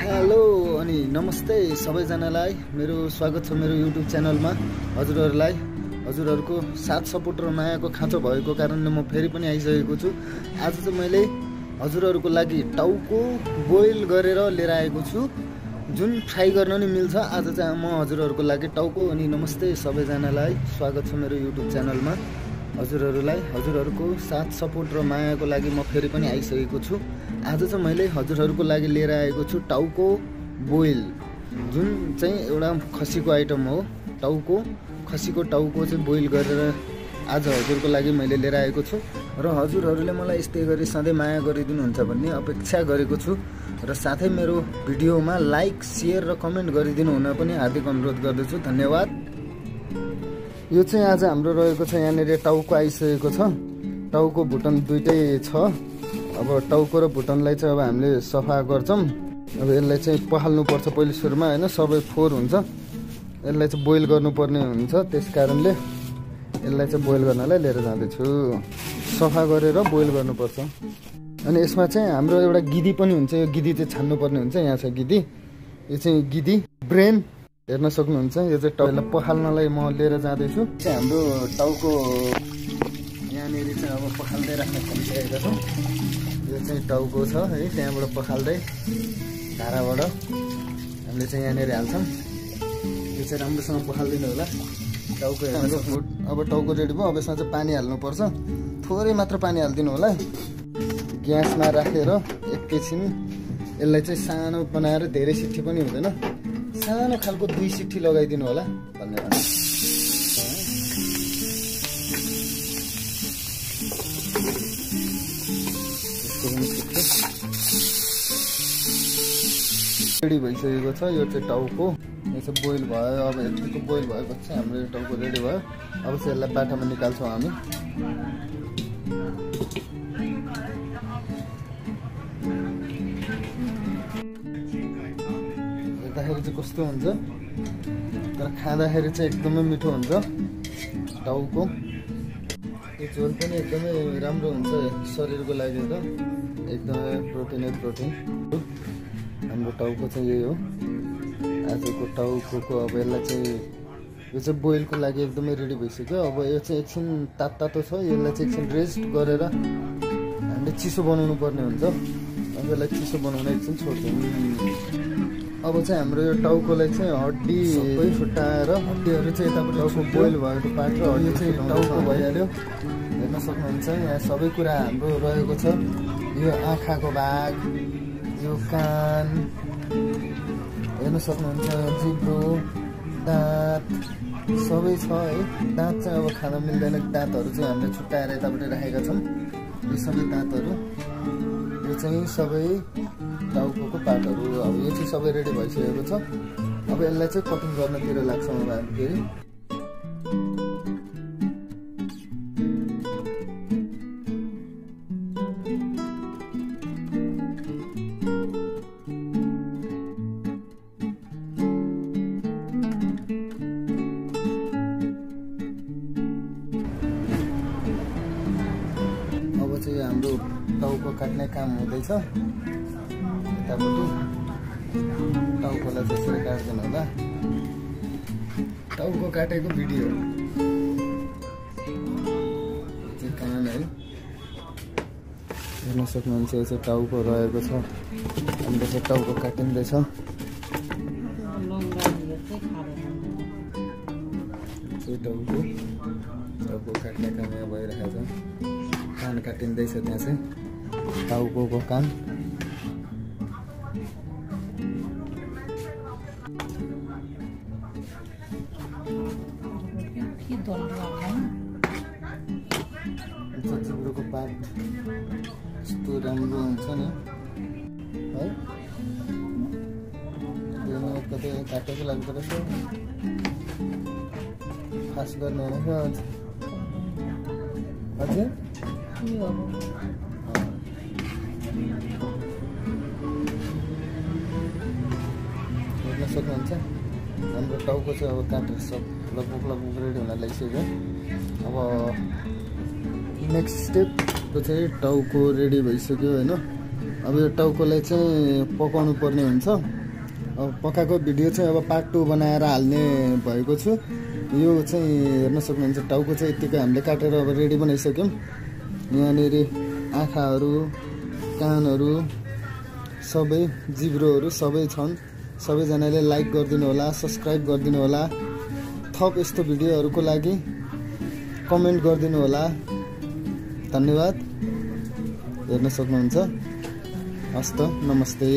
Hello अनि नमस्ते सबैजनालाई मेरो स्वागत छ मेरो युट्युब च्यानलमा। हजुरहरूको साथ सपोर्ट र मायाको खाँचो भएको कारणले म फेरि पनि आइसकेको छु। आज चाहिँ मैले हजुरहरूको लागि टाउको बोइल गरेर लिएर आएको छु, जुन फ्राई गर्न नि मिल्छ। आज चाहिँ म हजुरहरूको लागि टाउको अनि नमस्ते सबैजनालाई स्वागत छ मेरो युट्युब च्यानलमा। हजुरहरूको साथ सपोर्ट र मायाको लागि म फेरि पनि आइसकेको छु। आज चाहिँ मैले हजुरहरूको लागि लिएर आएको छु टाउको बोइल, जुन चाहिँ एउटा खसीको आइटम हो। खसीको टाउको चाहिँ बोइल गरेर आज हजुरको लागि मैले लिएर आएको छु र हजुरहरूले मलाई यस्तै गरी सधैँ माया गरिदिनुहुन्छ भन्ने अपेक्षा गरेको छु र साथै मेरो भिडियोमा लाइक, सेयर र कमेन्ट गरिदिनु हुन पनि हार्दिक अनुरोध गर्दछु। धन्यवाद। यो चाहिँ आज हाम्रो रहेको छ, यहाँनिर टाउको आइसकेको छ। टाउको भुटन दुइटै छ। अब टाउको र भुटनलाई चाहिँ अब हामीले सफा गर्छौँ। अब यसलाई चाहिँ पखाल्नुपर्छ पहिले सुरुमा, होइन? सबै फोहोर हुन्छ, यसलाई चाहिँ बोइल गर्नुपर्ने हुन्छ। त्यस कारणले यसलाई चाहिँ बोइल गर्नलाई लिएर जाँदैछु। सफा गरेर बोइल गर्नुपर्छ। अनि यसमा चाहिँ हाम्रो एउटा गिदी पनि हुन्छ। यो गिदी चाहिँ छान्नुपर्ने हुन्छ। यहाँ छ गिदी, यो चाहिँ गिदी ब्रेन हेर्न सक्नुहुन्छ। यो चाहिँ टाउकोलाई पखाल्नलाई म लिएर जाँदैछु। चाहिँ हाम्रो टाउको यहाँनिर चाहिँ अब पखाल्दै राख्न थालिसकेका छौँ। यो चाहिँ टाउको छ है, त्यहाँबाट पखाल्दै धाराबाट हामीले चाहिँ यहाँनिर हाल्छौँ। यो चाहिँ राम्रोसँग पखालिदिनु होला। टाउको हेर्नु फुट। अब टाउको रेडी भयो। अब यसमा चाहिँ पानी हाल्नुपर्छ, थोरै मात्र पानी हालिदिनु होला। ग्यासमा राखेर एकैछिन यसलाई चाहिँ सानो बनाएर, धेरै सिट्ठी पनि हुँदैन, सानो खालको 2 सिट्ठी लगाइदिनु होला। धन्यवाद। रेडी भइसकेको छ। यो चाहिँ टाउको, यो चाहिँ बोइल भयो। अब यतिको बोइल भएपछि हाम्रो यो टाउको रेडी भयो। अब चाहिँ यसलाई बाटामा निकाल्छौँ हामी। हेर्दाखेरि चाहिँ कस्तो हुन्छ, तर खाँदाखेरि चाहिँ एकदमै मिठो हुन्छ टाउको। यो झोल पनि एकदमै राम्रो हुन्छ शरीरको लागि त, एकदमै प्रोटिन। हाम्रो टाउको चाहिँ यही हो आजको टाउको। अब यसलाई चाहिँ यो चाहिँ बोइलको लागि एकदमै रेडी भइसक्यो। अब यो चाहिँ एकछिन तातो छ, यसलाई चाहिँ एकछिन रेस्ट गरेर हामीले चिसो बनाउनु पर्ने हुन्छ। अब यसलाई चिसो बनाउन एकछिन छोड्छौँ। अब चाहिँ हाम्रो यो टाउकोलाई चाहिँ हड्डी सबै फुटाएर, हड्डीहरू चाहिँ यतापट्टि टाउको बोइल भएको पार्ट र हड्डी चाहिँ टाउको भइहाल्यो। हेर्न सक्नुहुन्छ यहाँ सबै कुरा हाम्रो रहेको छ। यो आँखाको भाग, यो कान हेर्न सक्नुहुन्छ, जिब्रो, दाँत सबै छ है। दाँत चाहिँ अब खान मिल्दैन, दाँतहरू चाहिँ हामीले छुट्याएर यतापट्टि राखेका छौँ। यो सबै दाँतहरू, यो चाहिँ सबै टाउको पार्टहरू। अब यो चाहिँ सबै रेडी भइसकेको छ। अब यसलाई चाहिँ कटिङ गर्नतिर लाग्छौँ अब हामी फेरि। अब चाहिँ हाम्रो टाउको काट्ने काम हुँदैछ। यतापट्टि टाउकोलाई त्यसरी काट्दैन होला। टाउको काटेको भिडियो चाहिँ कान है, हेर्न सक्नुहुन्छ। यो चाहिँ टाउको रहेको छ। हाम्रो चाहिँ टाउको काटिँदैछ। टाउको काट्ने काम यहाँ भइरहेको छ। कान काटिँदैछ त्यहाँ चाहिँ, टाउको कान। जिब्रोको पार्ट यस्तो राम्रो हुन्छ नि है। कतै काटेको लाग्दो रहेछ, खास गर्ने रहेछ। हजुर हेर्न सक्नुहुन्छ हाम्रो टाउको चाहिँ अब काटेर सब लगभग रेडी हुन लागिसक्यो। अब नेक्स्ट स्टेप चाहिँ टाउको रेडी भइसक्यो होइन। अब यो टाउकोलाई चाहिँ पकाउनु पर्ने हुन्छ। अब पकाएको भिडियो चाहिँ अब पार्ट 2 बनाएर हाल्ने भएको छु। यो चाहिँ हेर्न सक्नुहुन्छ टाउको चाहिँ यतिकै हामीले काटेर अब रेडी बनाइसक्यौँ। यहाँनिर आँखाहरू, कानहरू, सबै जिब्रोहरू सबै छन्। सबैजनाले लाइक गरिदिनु होला, सब्सक्राइब गरिदिनु होला। थप यस्तो भिडियोहरूको लागि कमेन्ट गरिदिनु होला। धन्यवाद। हेर्न सक्नुहुन्छ। हस्त नमस्ते।